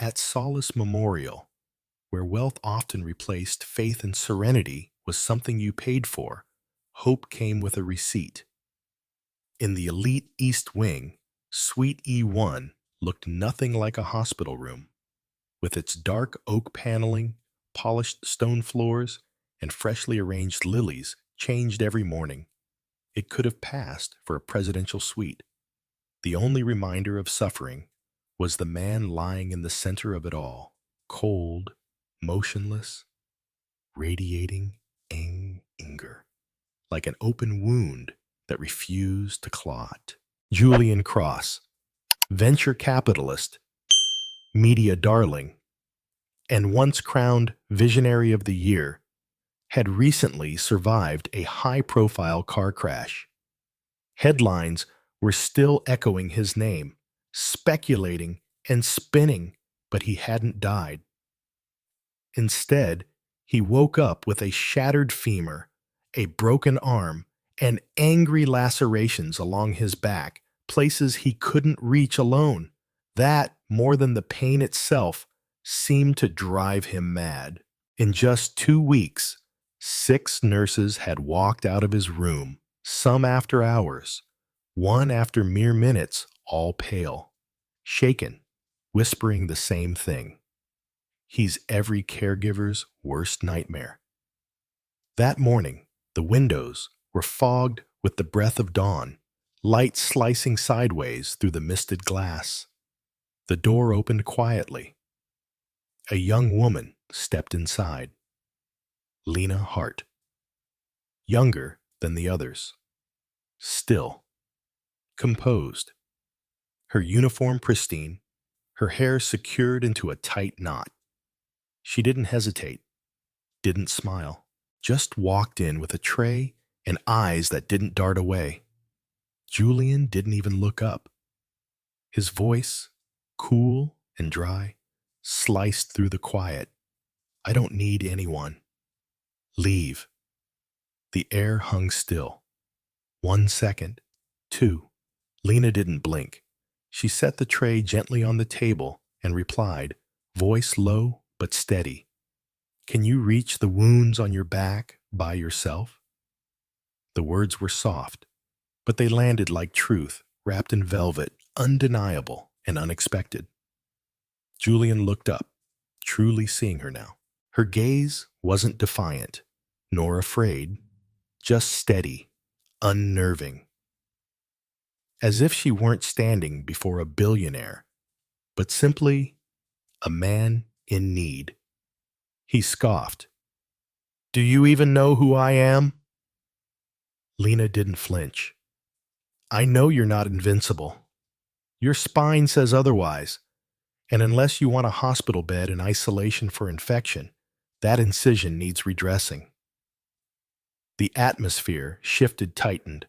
At Solace Memorial, where wealth often replaced faith and serenity was something you paid for, hope came with a receipt. In the elite East Wing, Suite E1 looked nothing like a hospital room. With its dark oak paneling, polished stone floors, and freshly arranged lilies changed every morning, it could have passed for a presidential suite. The only reminder of suffering was the man lying in the center of it all, cold, motionless, radiating anger, like an open wound that refused to clot. Julian Cross, venture capitalist, media darling, and once crowned Visionary of the Year, had recently survived a high-profile car crash. Headlines were still echoing his name, speculating and spinning, but he hadn't died. Instead, he woke up with a shattered femur, a broken arm, and angry lacerations along his back, places he couldn't reach alone. That, more than the pain itself, seemed to drive him mad. In just 2 weeks, 6 nurses had walked out of his room, some after hours, one after mere minutes, all pale, shaken, whispering the same thing. He's every caregiver's worst nightmare. That morning, the windows were fogged with the breath of dawn, light slicing sideways through the misted glass. The door opened quietly. A young woman stepped inside. Lena Hart. Younger than the others. Still. Composed. Her uniform pristine, her hair secured into a tight knot. She didn't hesitate, didn't smile, just walked in with a tray and eyes that didn't dart away. Julian didn't even look up. His voice, cool and dry, sliced through the quiet. I don't need anyone. Leave. The air hung still. 1 second, 2. Lena didn't blink. She set the tray gently on the table and replied, voice low but steady. Can you reach the wounds on your back by yourself? The words were soft, but they landed like truth, wrapped in velvet, undeniable and unexpected. Julian looked up, truly seeing her now. Her gaze wasn't defiant, nor afraid, just steady, unnerving. As if she weren't standing before a billionaire, but simply a man in need. He scoffed. Do you even know who I am? Lena didn't flinch. I know you're not invincible. Your spine says otherwise, and unless you want a hospital bed in isolation for infection, that incision needs redressing. The atmosphere tightened.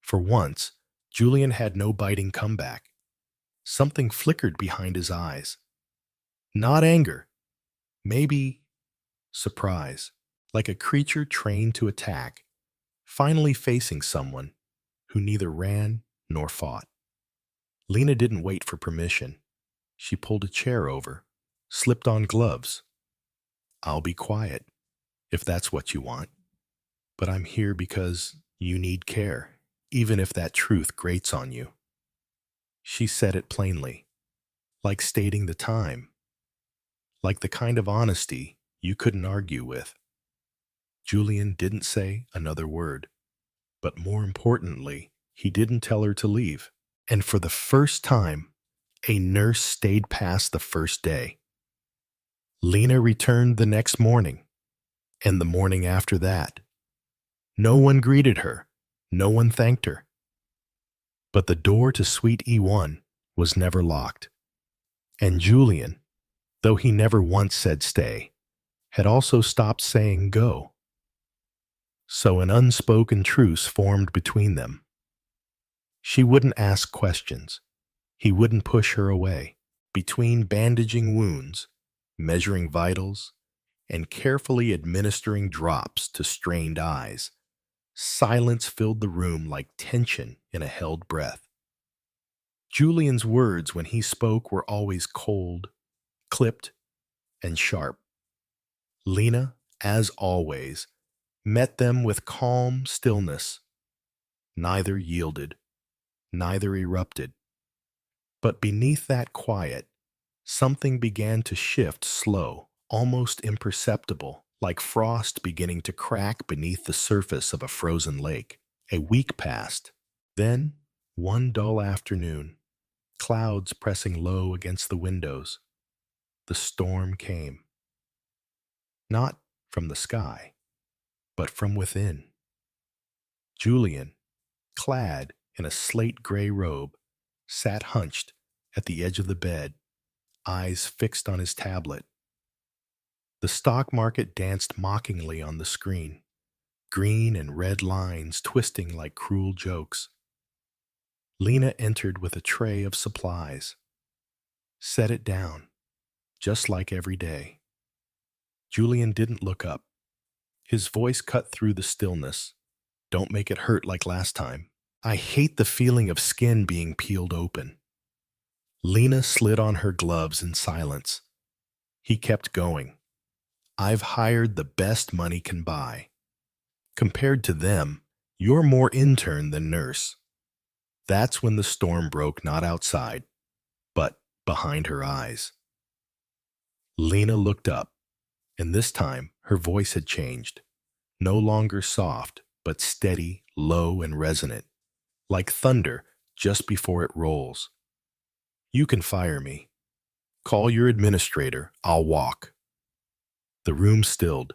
For once, Julian had no biting comeback. Something flickered behind his eyes. Not anger. Maybe surprise, like a creature trained to attack, finally facing someone who neither ran nor fought. Lena didn't wait for permission. She pulled a chair over, slipped on gloves. I'll be quiet, if that's what you want. But I'm here because you need care, even if that truth grates on you. She said it plainly, like stating the time, like the kind of honesty you couldn't argue with. Julian didn't say another word, but more importantly, he didn't tell her to leave. And for the first time, a nurse stayed past the first day. Lena returned the next morning, and the morning after that. No one greeted her, no one thanked her. But the door to Suite E1 was never locked. And Julian, though he never once said stay, had also stopped saying go. So an unspoken truce formed between them. She wouldn't ask questions. He wouldn't push her away. Between bandaging wounds, measuring vitals, and carefully administering drops to strained eyes, silence filled the room like tension in a held breath. Julian's words when he spoke were always cold, clipped and sharp. Lena, as always, met them with calm stillness. Neither yielded, neither erupted. But beneath that quiet, something began to shift slow, almost imperceptible, like frost beginning to crack beneath the surface of a frozen lake. A week passed. Then, one dull afternoon, clouds pressing low against the windows, the storm came. Not from the sky, but from within. Julian, clad in a slate-gray robe, sat hunched at the edge of the bed, eyes fixed on his tablet. The stock market danced mockingly on the screen, green and red lines twisting like cruel jokes. Lena entered with a tray of supplies, set it down, just like every day. Julian didn't look up. His voice cut through the stillness. Don't make it hurt like last time. I hate the feeling of skin being peeled open. Lena slid on her gloves in silence. He kept going. I've hired the best money can buy. Compared to them, you're more intern than nurse. That's when the storm broke, not outside, but behind her eyes. Lena looked up, and this time her voice had changed. No longer soft, but steady, low, and resonant, like thunder just before it rolls. You can fire me. Call your administrator, I'll walk. The room stilled.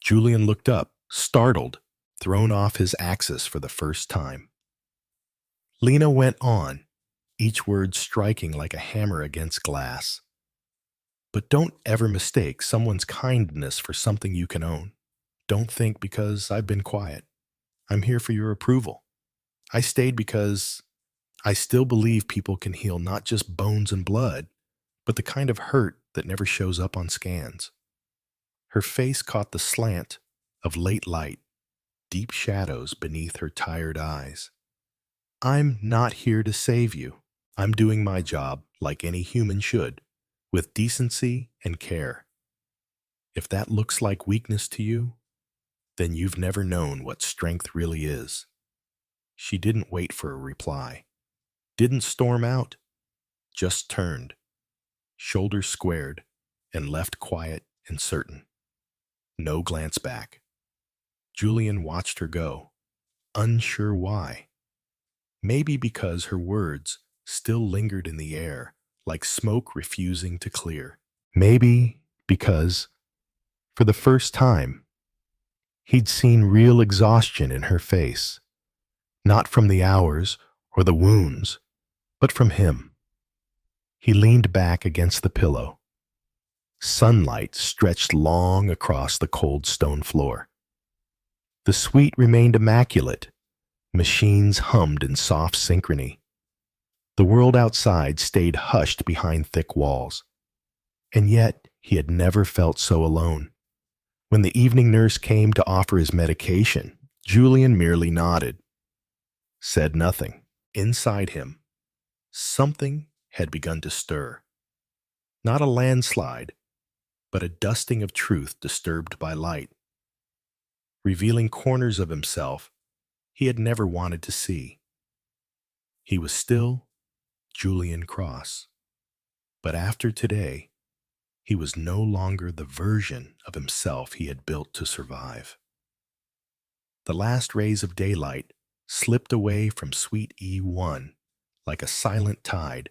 Julian looked up, startled, thrown off his axis for the first time. Lena went on, each word striking like a hammer against glass. But don't ever mistake someone's kindness for something you can own. Don't think because I've been quiet. I'm here for your approval. I stayed because I still believe people can heal not just bones and blood, but the kind of hurt that never shows up on scans. Her face caught the slant of late light, deep shadows beneath her tired eyes. I'm not here to save you. I'm doing my job like any human should, with decency and care. If that looks like weakness to you, then you've never known what strength really is. She didn't wait for a reply, didn't storm out, just turned, shoulders squared, and left quiet and certain. No glance back. Julian watched her go, unsure why. Maybe because her words still lingered in the air, like smoke refusing to clear. Maybe because, for the first time, he'd seen real exhaustion in her face, not from the hours or the wounds, but from him. He leaned back against the pillow. Sunlight stretched long across the cold stone floor. The suite remained immaculate. Machines hummed in soft synchrony. The world outside stayed hushed behind thick walls. And yet he had never felt so alone. When the evening nurse came to offer his medication, Julian merely nodded, said nothing. Inside him, something had begun to stir. Not a landslide, but a dusting of truth disturbed by light, revealing corners of himself he had never wanted to see. He was still Julian Cross, but after today, he was no longer the version of himself he had built to survive. The last rays of daylight slipped away from Suite E1 like a silent tide,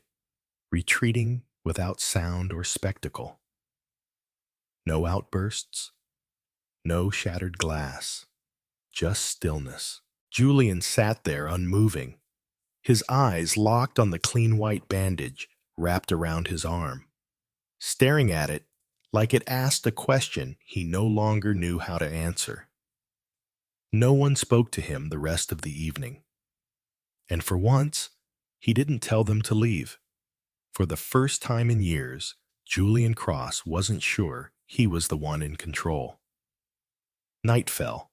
retreating without sound or spectacle. No outbursts, no shattered glass, just stillness. Julian sat there unmoving, his eyes locked on the clean white bandage wrapped around his arm, staring at it like it asked a question he no longer knew how to answer. No one spoke to him the rest of the evening. And for once, he didn't tell them to leave. For the first time in years, Julian Cross wasn't sure he was the one in control. Night fell.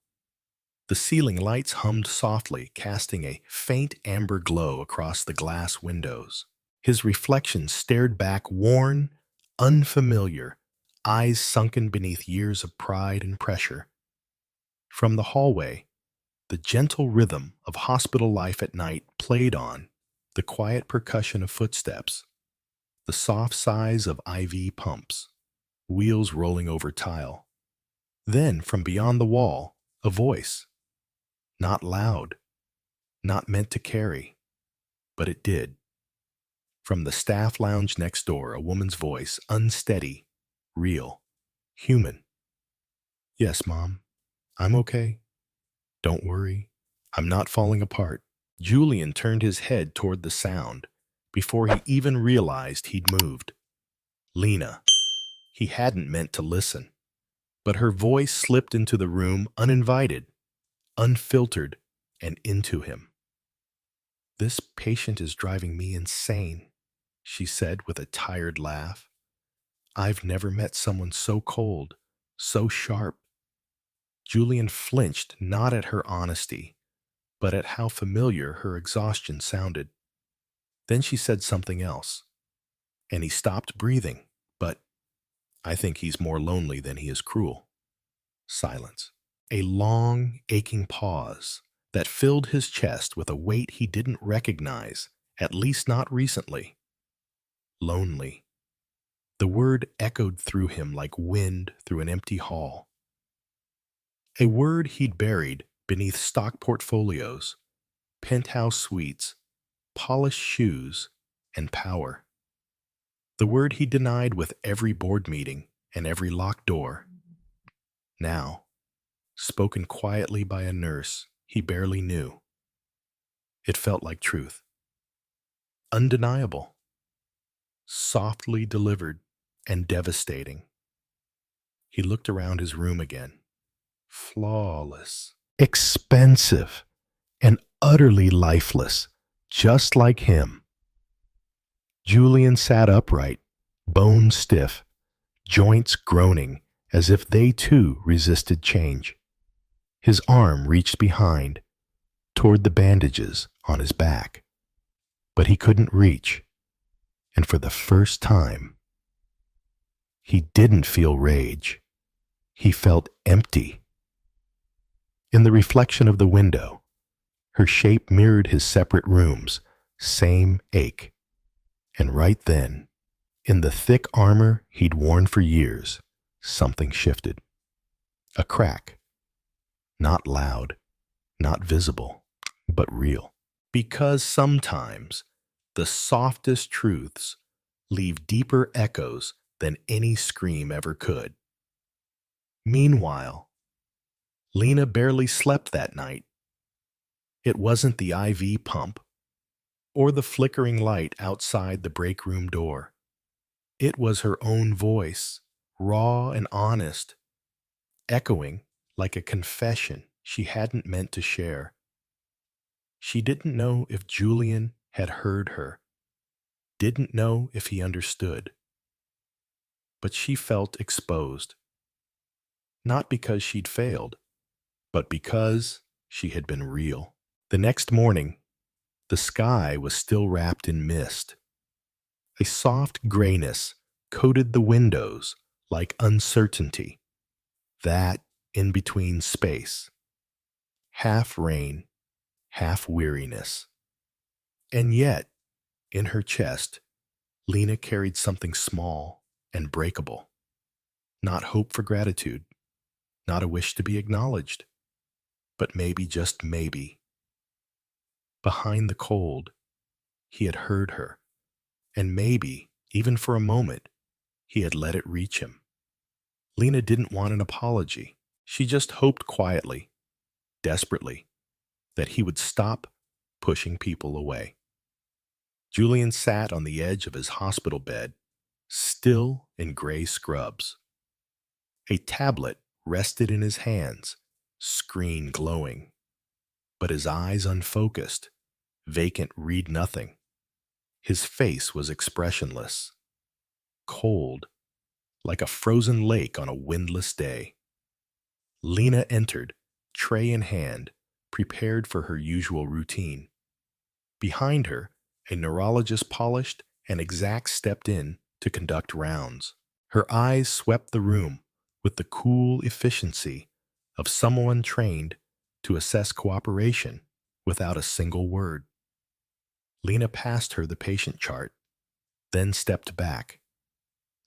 The ceiling lights hummed softly, casting a faint amber glow across the glass windows. His reflection stared back worn, unfamiliar, eyes sunken beneath years of pride and pressure. From the hallway, the gentle rhythm of hospital life at night played on, the quiet percussion of footsteps, the soft sighs of IV pumps, wheels rolling over tile. Then, from beyond the wall, a voice, not loud, not meant to carry, but it did. From the staff lounge next door, a woman's voice, unsteady, real, human. Yes, Mom, I'm okay. Don't worry, I'm not falling apart. Julian turned his head toward the sound before he even realized he'd moved. Lena. He hadn't meant to listen, but her voice slipped into the room uninvited, unfiltered, and into him. This patient is driving me insane, she said with a tired laugh. I've never met someone so cold, so sharp. Julian flinched not at her honesty, but at how familiar her exhaustion sounded. Then she said something else, and he stopped breathing, but I think he's more lonely than he is cruel. Silence. A long, aching pause that filled his chest with a weight he didn't recognize, at least not recently. Lonely. The word echoed through him like wind through an empty hall. A word he'd buried beneath stock portfolios, penthouse suites, polished shoes, and power. The word he denied with every board meeting and every locked door. Now, spoken quietly by a nurse he barely knew. It felt like truth. Undeniable. Softly delivered and devastating. He looked around his room again. Flawless. Expensive. And utterly lifeless, just like him. Julian sat upright, bone stiff, joints groaning as if they too resisted change. His arm reached behind, toward the bandages on his back, but he couldn't reach, and for the first time, he didn't feel rage. He felt empty. In the reflection of the window, her shape mirrored his separate rooms, same ache. And right then, in the thick armor he'd worn for years, something shifted. A crack. Not loud, not visible, but real. Because sometimes the softest truths leave deeper echoes than any scream ever could. Meanwhile, Lena barely slept that night. It wasn't the IV pump or the flickering light outside the break room door. It was her own voice, raw and honest, echoing like a confession she hadn't meant to share. She didn't know if Julian had heard her, didn't know if he understood. But she felt exposed. Not because she'd failed, but because she had been real. The next morning, the sky was still wrapped in mist. A soft grayness coated the windows like uncertainty. That in-between space. Half rain, half weariness. And yet, in her chest, Lena carried something small and breakable. Not hope for gratitude, not a wish to be acknowledged, but maybe, just maybe, behind the cold, he had heard her, and maybe, even for a moment, he had let it reach him. Lena didn't want an apology. She just hoped quietly, desperately, that he would stop pushing people away. Julian sat on the edge of his hospital bed, still in gray scrubs. A tablet rested in his hands, screen glowing, but his eyes unfocused, vacant, read nothing. His face was expressionless, cold, like a frozen lake on a windless day. Lena entered, tray in hand, prepared for her usual routine. Behind her, a neurologist polished and exact stepped in to conduct rounds. Her eyes swept the room with the cool efficiency of someone trained to assess cooperation without a single word. Lena passed her the patient chart, then stepped back.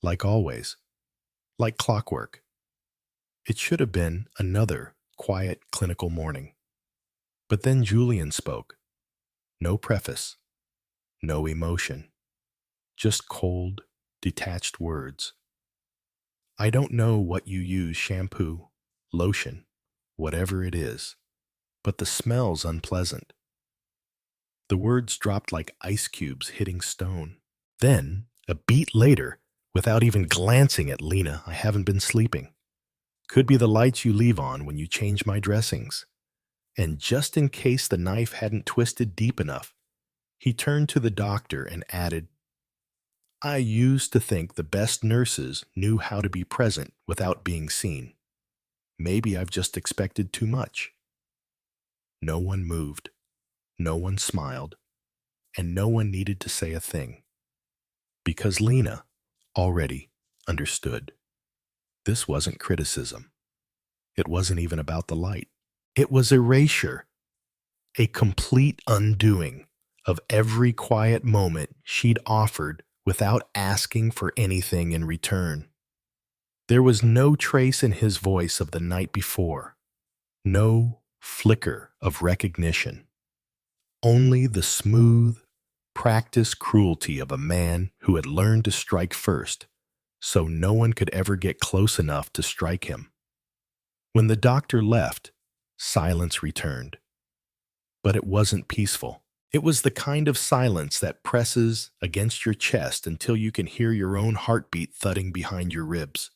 Like always, like clockwork. It should have been another quiet clinical morning. But then Julian spoke. No preface, no emotion, just cold, detached words. I don't know what you use, shampoo, lotion, whatever it is, but the smell's unpleasant. The words dropped like ice cubes hitting stone. Then, a beat later, without even glancing at Lena, I haven't been sleeping. Could be the lights you leave on when you change my dressings. And just in case the knife hadn't twisted deep enough, he turned to the doctor and added, I used to think the best nurses knew how to be present without being seen. Maybe I've just expected too much. No one moved, no one smiled, and no one needed to say a thing. Because Lena already understood. This wasn't criticism. It wasn't even about the light. It was erasure, a complete undoing of every quiet moment she'd offered without asking for anything in return. There was no trace in his voice of the night before, no flicker of recognition, only the smooth, practiced cruelty of a man who had learned to strike first, so no one could ever get close enough to strike him. When the doctor left, silence returned. But it wasn't peaceful. It was the kind of silence that presses against your chest until you can hear your own heartbeat thudding behind your ribs.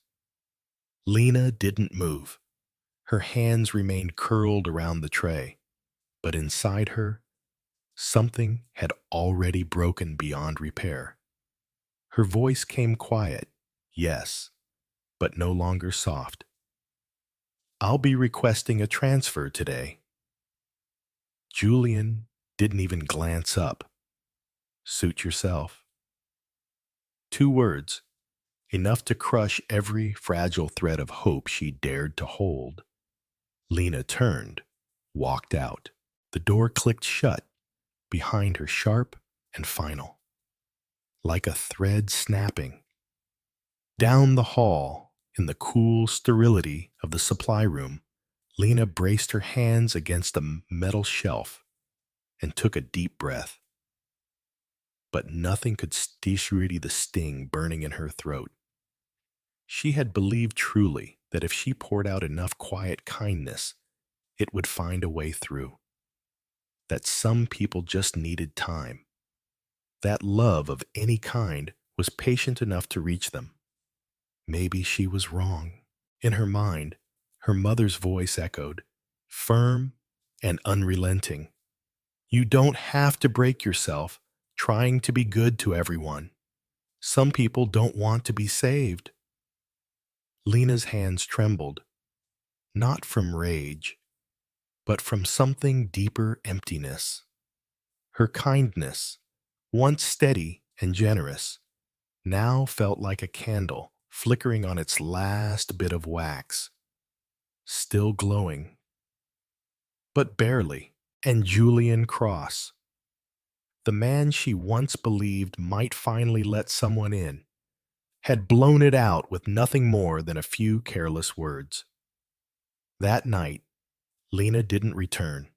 Lena didn't move. Her hands remained curled around the tray, but inside her, something had already broken beyond repair. Her voice came quiet, yes, but no longer soft. I'll be requesting a transfer today. Julian didn't even glance up. Suit yourself. 2 words, enough to crush every fragile thread of hope she dared to hold. Lena turned, walked out. The door clicked shut, behind her sharp and final, like a thread snapping. Down the hall, in the cool sterility of the supply room, Lena braced her hands against a metal shelf and took a deep breath. But nothing could steady the sting burning in her throat. She had believed truly that if she poured out enough quiet kindness, it would find a way through. That some people just needed time. That love of any kind was patient enough to reach them. Maybe she was wrong. In her mind, her mother's voice echoed, firm and unrelenting. You don't have to break yourself trying to be good to everyone. Some people don't want to be saved. Lena's hands trembled, not from rage, but from something deeper emptiness. Her kindness, once steady and generous, now felt like a candle flickering on its last bit of wax, still glowing, but barely. And Julian Cross, the man she once believed might finally let someone in, had blown it out with nothing more than a few careless words. That night, Lena didn't return.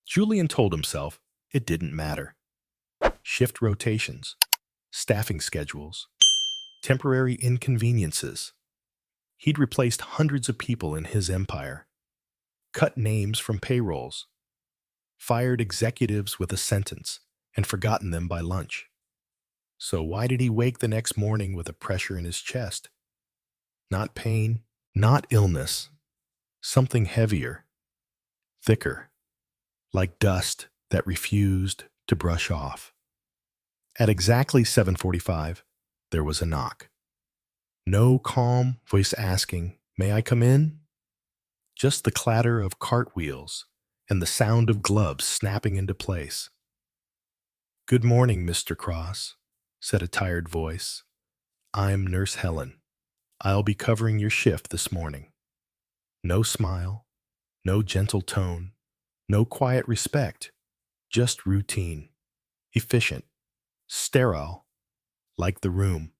Julian told himself it didn't matter. Shift rotations, staffing schedules, temporary inconveniences. He'd replaced hundreds of people in his empire, cut names from payrolls, fired executives with a sentence, and forgotten them by lunch. So why did he wake the next morning with a pressure in his chest? Not pain, not illness, something heavier, thicker, like dust that refused to brush off. At exactly 7:45, there was a knock. No calm voice asking, "May I come in?" Just the clatter of cartwheels and the sound of gloves snapping into place. "Good morning, Mr. Cross." said a tired voice. "I'm Nurse Helen. I'll be covering your shift this morning." No smile, no gentle tone, no quiet respect, just routine, efficient, sterile, like the room,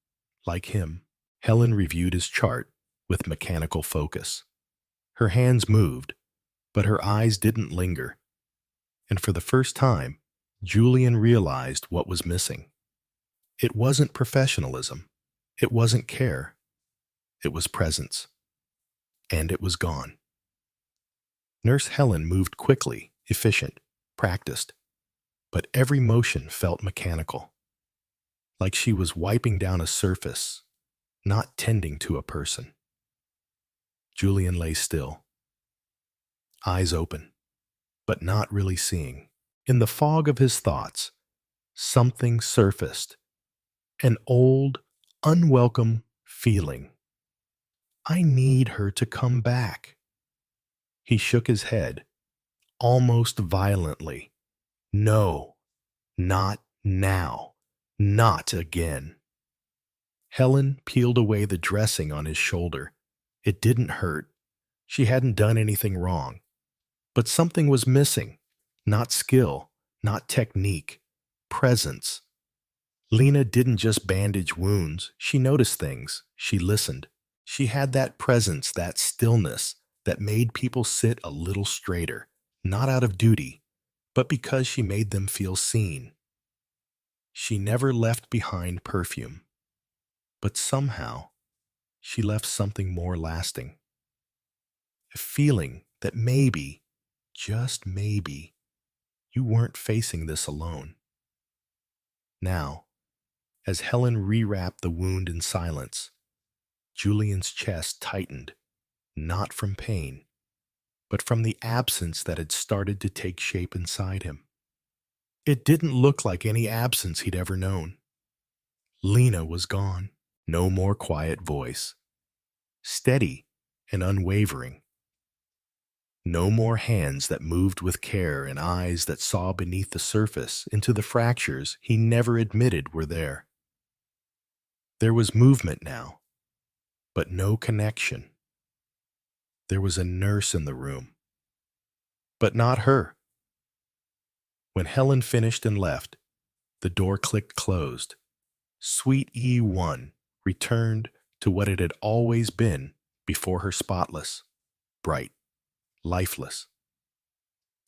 like him. Helen reviewed his chart with mechanical focus. Her hands moved, but her eyes didn't linger. And for the first time, Julian realized what was missing. It wasn't professionalism. It wasn't care. It was presence. And it was gone. Nurse Helen moved quickly, efficient, practiced, but every motion felt mechanical, like she was wiping down a surface, not tending to a person. Julian lay still, eyes open, but not really seeing. In the fog of his thoughts, something surfaced, an old, unwelcome feeling. I need her to come back. He shook his head, almost violently. No, not now, not again. Helen peeled away the dressing on his shoulder. It didn't hurt. She hadn't done anything wrong. But something was missing. Not skill, not technique, presence. Lena didn't just bandage wounds. She noticed things. She listened. She had that presence, that stillness, that made people sit a little straighter, not out of duty, but because she made them feel seen. She never left behind perfume, but somehow she left something more lasting. A feeling that maybe, just maybe, you weren't facing this alone. Now, as Helen rewrapped the wound in silence, Julian's chest tightened, not from pain, but from the absence that had started to take shape inside him. It didn't look like any absence he'd ever known. Lena was gone. No more quiet voice. Steady and unwavering. No more hands that moved with care and eyes that saw beneath the surface into the fractures he never admitted were there. There was movement now, but no connection. There was a nurse in the room, but not her. When Helen finished and left, the door clicked closed. Suite E1 returned to what it had always been before her, spotless, bright, lifeless.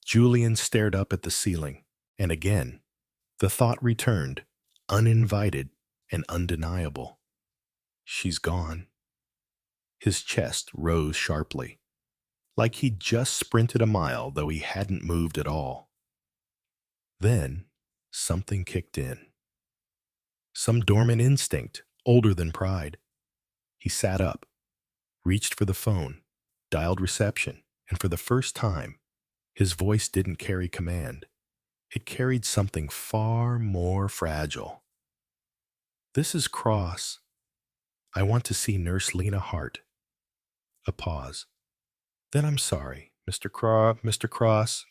Julian stared up at the ceiling, and again, the thought returned, uninvited and undeniable. She's gone. His chest rose sharply, like he'd just sprinted a mile though he hadn't moved at all. Then, something kicked in. Some dormant instinct, older than pride. He sat up, reached for the phone, dialed reception, and for the first time, his voice didn't carry command. It carried something far more fragile. "This is Cross. I want to see Nurse Lena Hart." A pause. "Then I'm sorry, Mr. Cross.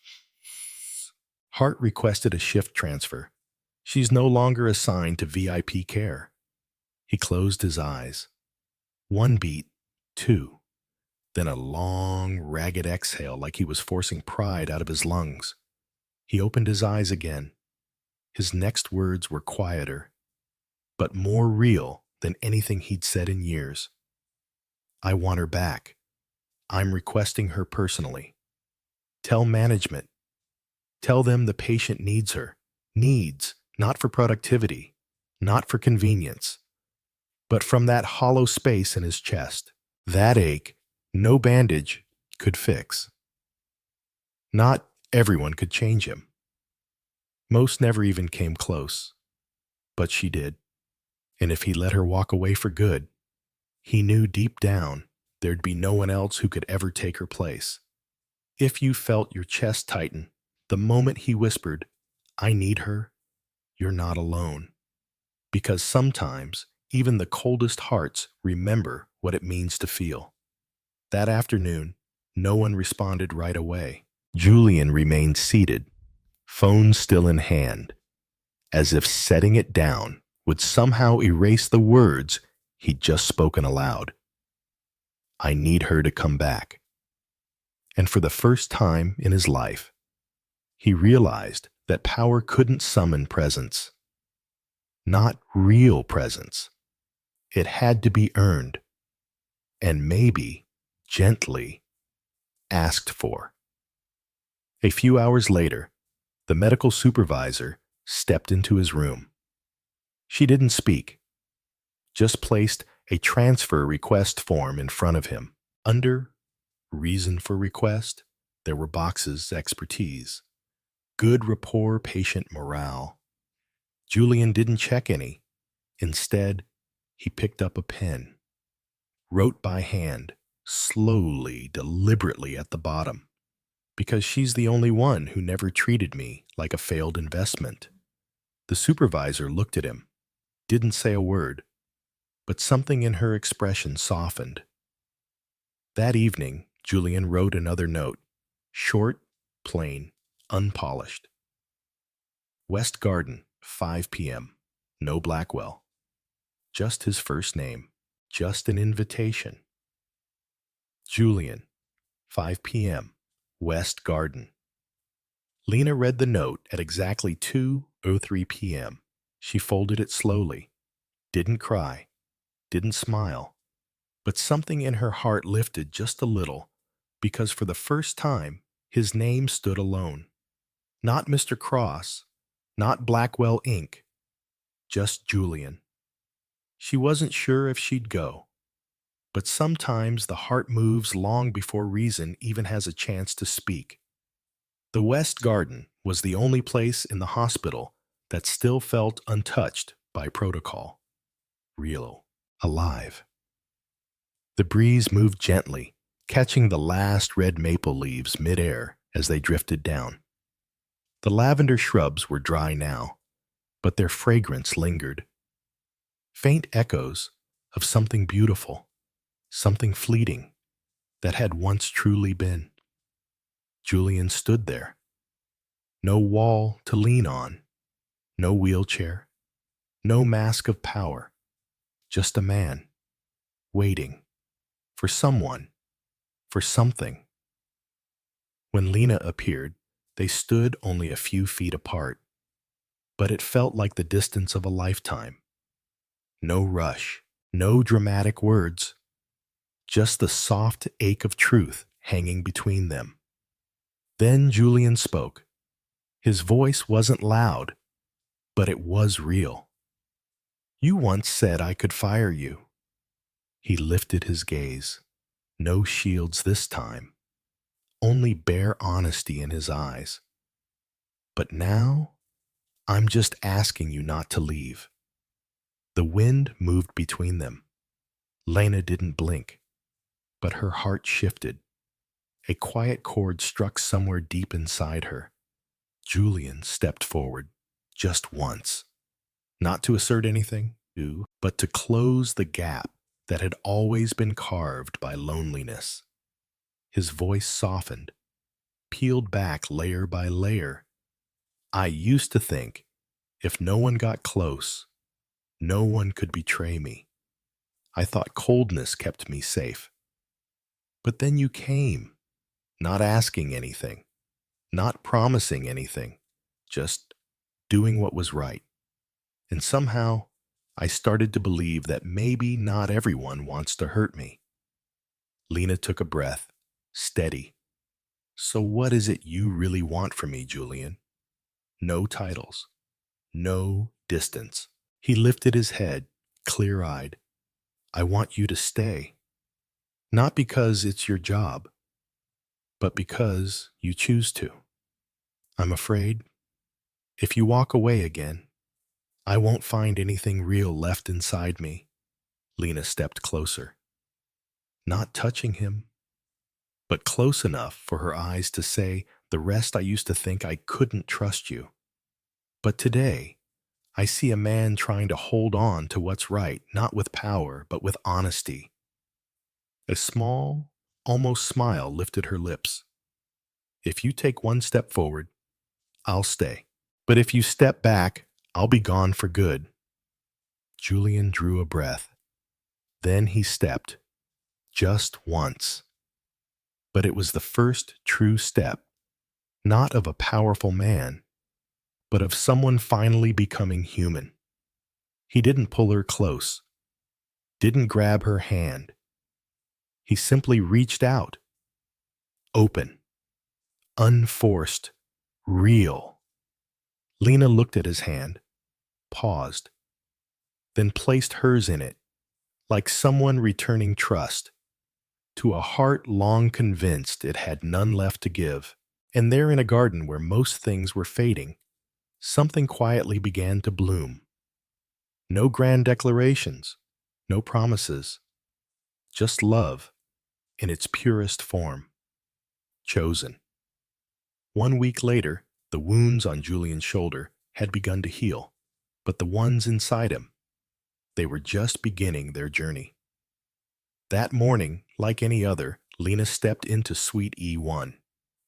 Hart requested a shift transfer. She's no longer assigned to VIP care." He closed his eyes. One beat, two, then a long, ragged exhale like he was forcing pride out of his lungs. He opened his eyes again. His next words were quieter, but more real than anything he'd said in years. "I want her back. I'm requesting her personally. Tell management. Tell them the patient needs her. Needs, not for productivity, not for convenience, but from that hollow space in his chest. That ache, no bandage could fix. Not everyone could change him. Most never even came close, but she did. And if he let her walk away for good, he knew deep down there'd be no one else who could ever take her place. If you felt your chest tighten the moment he whispered, "I need her," you're not alone. Because sometimes even the coldest hearts remember what it means to feel. That afternoon, no one responded right away. Julian remained seated, phone still in hand, as if setting it down would somehow erase the words he'd just spoken aloud. I need her to come back. And for the first time in his life, he realized that power couldn't summon presence. Not real presence. It had to be earned, and maybe, gently, asked for. A few hours later, the medical supervisor stepped into his room. She didn't speak, just placed a transfer request form in front of him. Under reason for request, there were boxes expertise, good rapport, patient morale. Julian didn't check any. Instead, he picked up a pen, wrote by hand, slowly, deliberately at the bottom, because she's the only one who never treated me like a failed investment. The supervisor looked at him, didn't say a word, but something in her expression softened. That evening, Julian wrote another note, short, plain, unpolished. West Garden, 5 p.m. No Blackwell. Just his first name. Just an invitation. Julian, 5 p.m. West Garden. Lena read the note at exactly 2:03 p.m. She folded it slowly. Didn't cry. Didn't smile. But something in her heart lifted just a little, because for the first time, his name stood alone. Not Mr. Cross, not Blackwell Inc., just Julian. She wasn't sure if she'd go, but sometimes the heart moves long before reason even has a chance to speak. The West Garden was the only place in the hospital that still felt untouched by protocol. Real, alive. The breeze moved gently, catching the last red maple leaves midair as they drifted down. The lavender shrubs were dry now, but their fragrance lingered. Faint echoes of something beautiful, something fleeting, that had once truly been. Julian stood there. No wall to lean on, no wheelchair, no mask of power, just a man, waiting, for someone, for something. When Lena appeared, they stood only a few feet apart, but it felt like the distance of a lifetime. No rush, no dramatic words, just the soft ache of truth hanging between them. Then Julian spoke. His voice wasn't loud, but it was real. You once said I could fire you. He lifted his gaze. No shields this time, only bare honesty in his eyes. But now, I'm just asking you not to leave. The wind moved between them. Lena didn't blink, but her heart shifted. A quiet chord struck somewhere deep inside her. Julian stepped forward, just once. Not to assert anything, but to close the gap that had always been carved by loneliness. His voice softened, peeled back layer by layer. I used to think, if no one got close, no one could betray me. I thought coldness kept me safe. But then you came, not asking anything, not promising anything, just doing what was right. And somehow, I started to believe that maybe not everyone wants to hurt me. Lena took a breath, steady. So what is it you really want from me, Julian? No titles, no distance. He lifted his head, clear-eyed. I want you to stay. Not because it's your job, but because you choose to. I'm afraid, if you walk away again, I won't find anything real left inside me. Lena stepped closer. Not touching him, but close enough for her eyes to say, the rest I used to think I couldn't trust you. But today, I see a man trying to hold on to what's right, not with power, but with honesty. A small, almost smile lifted her lips. If you take one step forward, I'll stay. But if you step back, I'll be gone for good. Julian drew a breath. Then he stepped, just once. But it was the first true step, not of a powerful man, but of someone finally becoming human. He didn't pull her close, didn't grab her hand. He simply reached out, open, unforced, real. Lena looked at his hand, paused, then placed hers in it, like someone returning trust to a heart long convinced it had none left to give. And there in a garden where most things were fading, something quietly began to bloom. No grand declarations, no promises, just love in its purest form. Chosen. 1 week later, the wounds on Julian's shoulder had begun to heal, but the ones inside him, they were just beginning their journey. That morning, like any other, Lena stepped into Suite E1,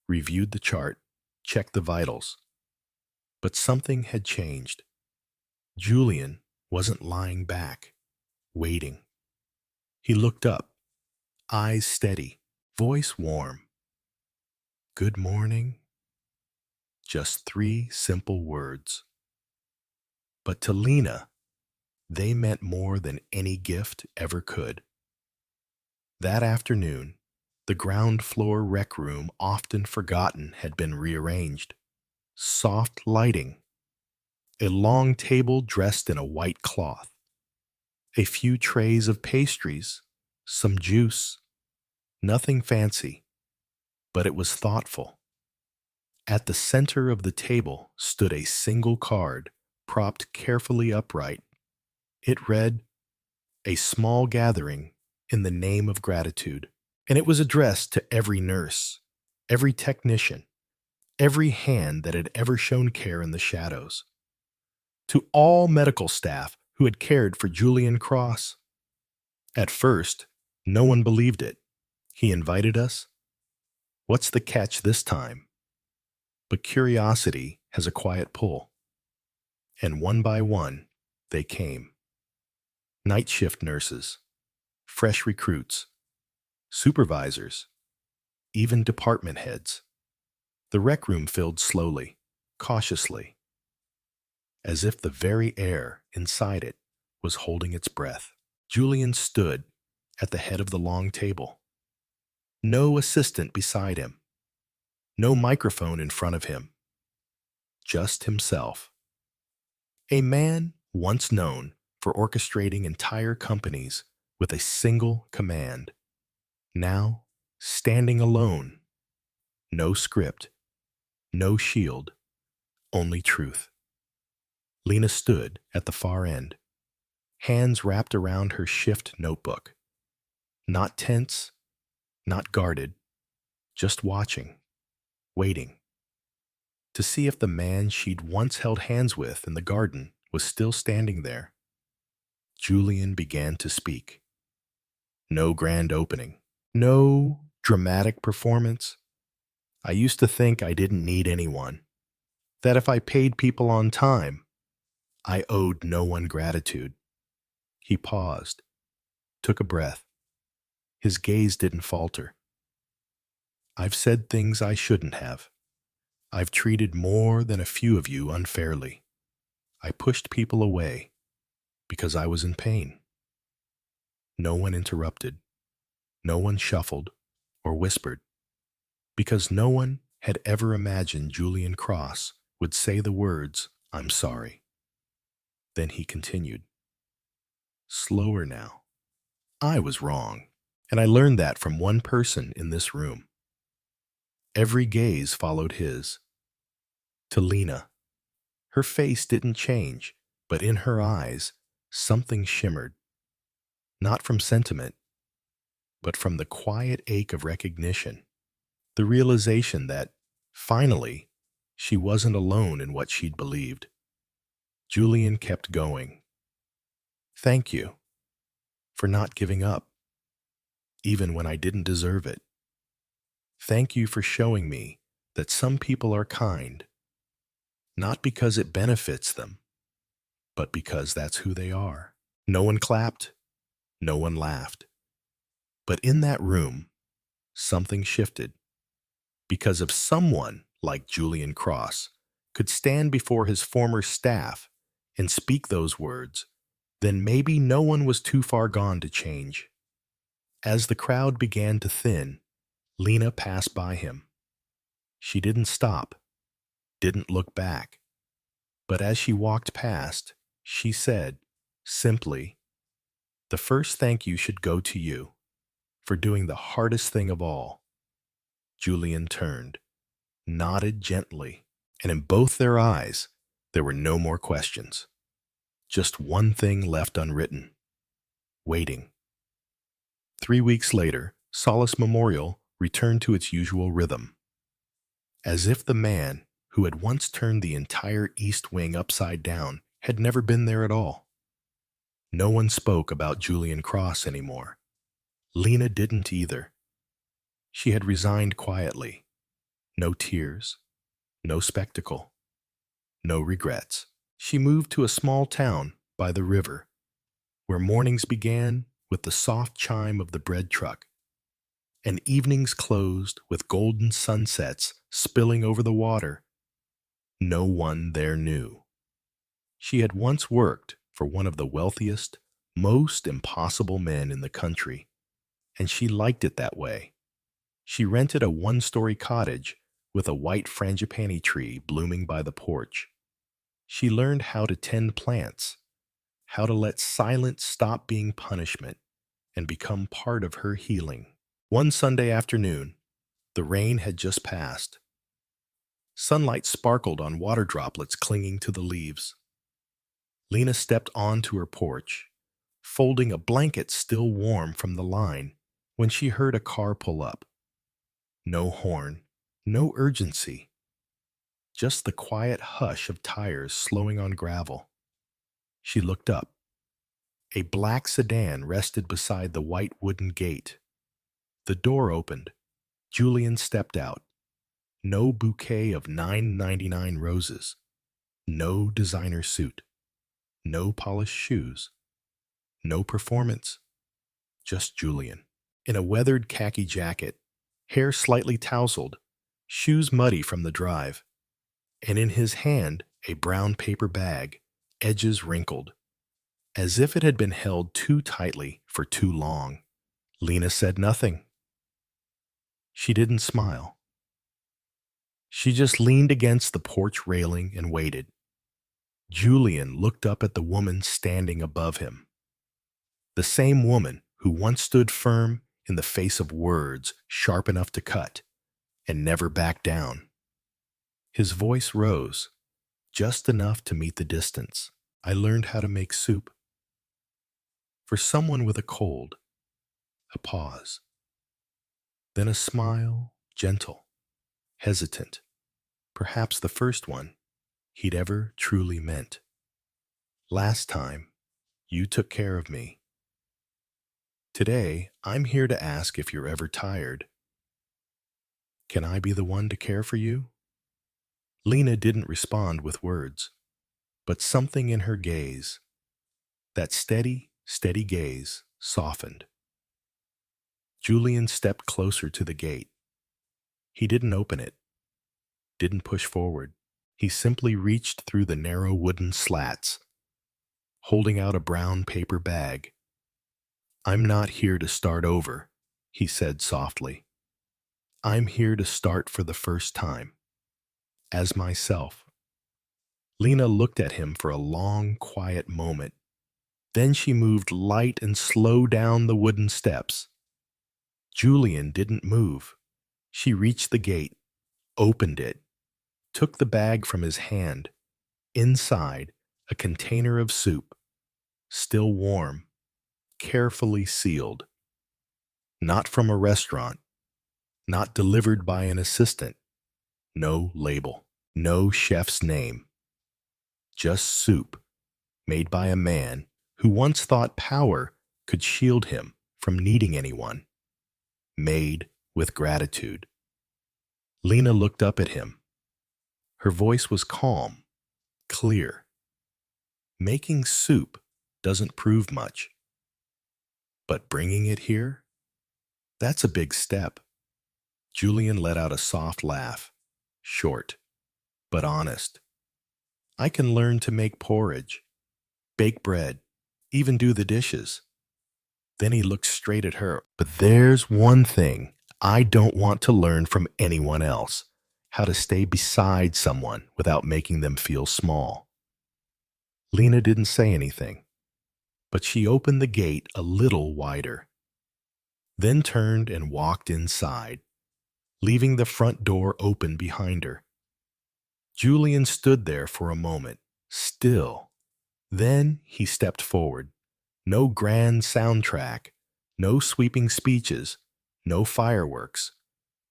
reviewed the chart, checked the vitals. But something had changed. Julian wasn't lying back, waiting. He looked up, eyes steady, voice warm. Good morning. Just 3 simple words. But to Lena, they meant more than any gift ever could. That afternoon, the ground floor rec room, often forgotten, had been rearranged. Soft lighting, a long table dressed in a white cloth, a few trays of pastries, some juice. Nothing fancy, but it was thoughtful. At the center of the table stood a single card, propped carefully upright. It read, "A small gathering in the name of gratitude," and it was addressed to every nurse, every technician, every hand that had ever shown care in the shadows, to all medical staff who had cared for Julian Cross. At first, no one believed it. He invited us. What's the catch this time? But curiosity has a quiet pull. And one by one, they came. Night shift nurses, fresh recruits, supervisors, even department heads. The rec room filled slowly, cautiously, as if the very air inside it was holding its breath. Julian stood at the head of the long table. No assistant beside him. No microphone in front of him. Just himself. A man once known for orchestrating entire companies with a single command. Now, standing alone. No script. No shield. Only truth. Lena stood at the far end, hands wrapped around her shift notebook. Not tense, not guarded, just watching, waiting, to see if the man she'd once held hands with in the garden was still standing there. Julian began to speak. No grand opening, no dramatic performance. I used to think I didn't need anyone, that if I paid people on time, I owed no one gratitude. He paused, took a breath. His gaze didn't falter. I've said things I shouldn't have. I've treated more than a few of you unfairly. I pushed people away because I was in pain. No one interrupted. No one shuffled or whispered, because no one had ever imagined Julian Cross would say the words, "I'm sorry." Then he continued. Slower now. I was wrong, and I learned that from one person in this room. Every gaze followed his. To Lena. Her face didn't change, but in her eyes, something shimmered. Not from sentiment, but from the quiet ache of recognition. The realization that, finally, she wasn't alone in what she'd believed. Julian kept going. Thank you for not giving up, even when I didn't deserve it. Thank you for showing me that some people are kind, not because it benefits them, but because that's who they are. No one clapped, no one laughed. But in that room, something shifted. Because if someone like Julian Cross could stand before his former staff and speak those words, then maybe no one was too far gone to change. As the crowd began to thin, Lena passed by him. She didn't stop, didn't look back. But as she walked past, she said, simply, "The first thank you should go to you for doing the hardest thing of all." Julian turned, nodded gently, and in both their eyes, there were no more questions. Just one thing left unwritten: waiting. 3 weeks later, Solace Memorial returned to its usual rhythm. As if the man who had once turned the entire East Wing upside down had never been there at all. No one spoke about Julian Cross anymore. Lena didn't either. She had resigned quietly. No tears, no spectacle, no regrets. She moved to a small town by the river, where mornings began with the soft chime of the bread truck, and evenings closed with golden sunsets spilling over the water. No one there knew. She had once worked for one of the wealthiest, most impossible men in the country, and she liked it that way. She rented a one-story cottage with a white frangipani tree blooming by the porch. She learned how to tend plants, how to let silence stop being punishment and become part of her healing. One Sunday afternoon, the rain had just passed. Sunlight sparkled on water droplets clinging to the leaves. Lena stepped onto her porch, folding a blanket still warm from the line, when she heard a car pull up. No horn, no urgency, just the quiet hush of tires slowing on gravel. She looked up. A black sedan rested beside the white wooden gate. The door opened. Julian stepped out. No bouquet of $9.99 roses. No designer suit. No polished shoes. No performance. Just Julian. In a weathered khaki jacket, hair slightly tousled, shoes muddy from the drive, and in his hand a brown paper bag, edges wrinkled, as if it had been held too tightly for too long. Lena said nothing. She didn't smile. She just leaned against the porch railing and waited. Julian looked up at the woman standing above him. The same woman who once stood firm in the face of words sharp enough to cut and never backed down. His voice rose, just enough to meet the distance. "I learned how to make soup." For someone with a cold, a pause. Then a smile, gentle, hesitant, perhaps the first one he'd ever truly meant. "Last time, you took care of me. Today, I'm here to ask if you're ever tired. Can I be the one to care for you?" Lena didn't respond with words, but something in her gaze, that steady, steady gaze, softened. Julian stepped closer to the gate. He didn't open it, didn't push forward. He simply reached through the narrow wooden slats, holding out a brown paper bag. "I'm not here to start over," he said softly. "I'm here to start for the first time, as myself." Lena looked at him for a long, quiet moment. Then she moved light and slow down the wooden steps. Julian didn't move. She reached the gate, opened it, took the bag from his hand. Inside, a container of soup, still warm, carefully sealed. Not from a restaurant, not delivered by an assistant. No label, no chef's name. Just soup, made by a man who once thought power could shield him from needing anyone. Made with gratitude. Lena looked up at him. Her voice was calm, clear. "Making soup doesn't prove much. But bringing it here? That's a big step. Julian let out a soft laugh, short, but honest. I can learn to make porridge, bake bread, even do the dishes. Then he looked straight at her. But there's one thing I don't want to learn from anyone else: how to stay beside someone without making them feel small. Lena didn't say anything, but she opened the gate a little wider, then turned and walked inside, leaving the front door open behind her. Julian stood there for a moment, still. Then he stepped forward. No grand soundtrack, no sweeping speeches, no fireworks,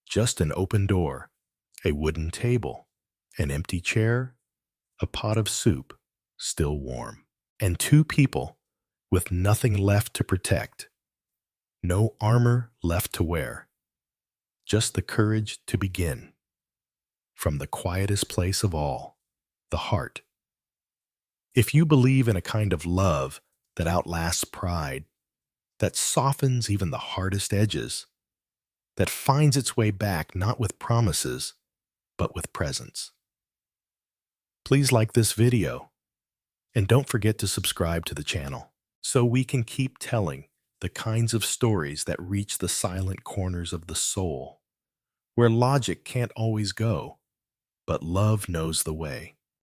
just an open door, a wooden table, an empty chair, a pot of soup, still warm, and two people with nothing left to protect, no armor left to wear, just the courage to begin. From the quietest place of all, the heart. If you believe in a kind of love that outlasts pride, that softens even the hardest edges, that finds its way back not with promises, but with presence, please like this video, and don't forget to subscribe to the channel so we can keep telling the kinds of stories that reach the silent corners of the soul, where logic can't always go, but love knows the way.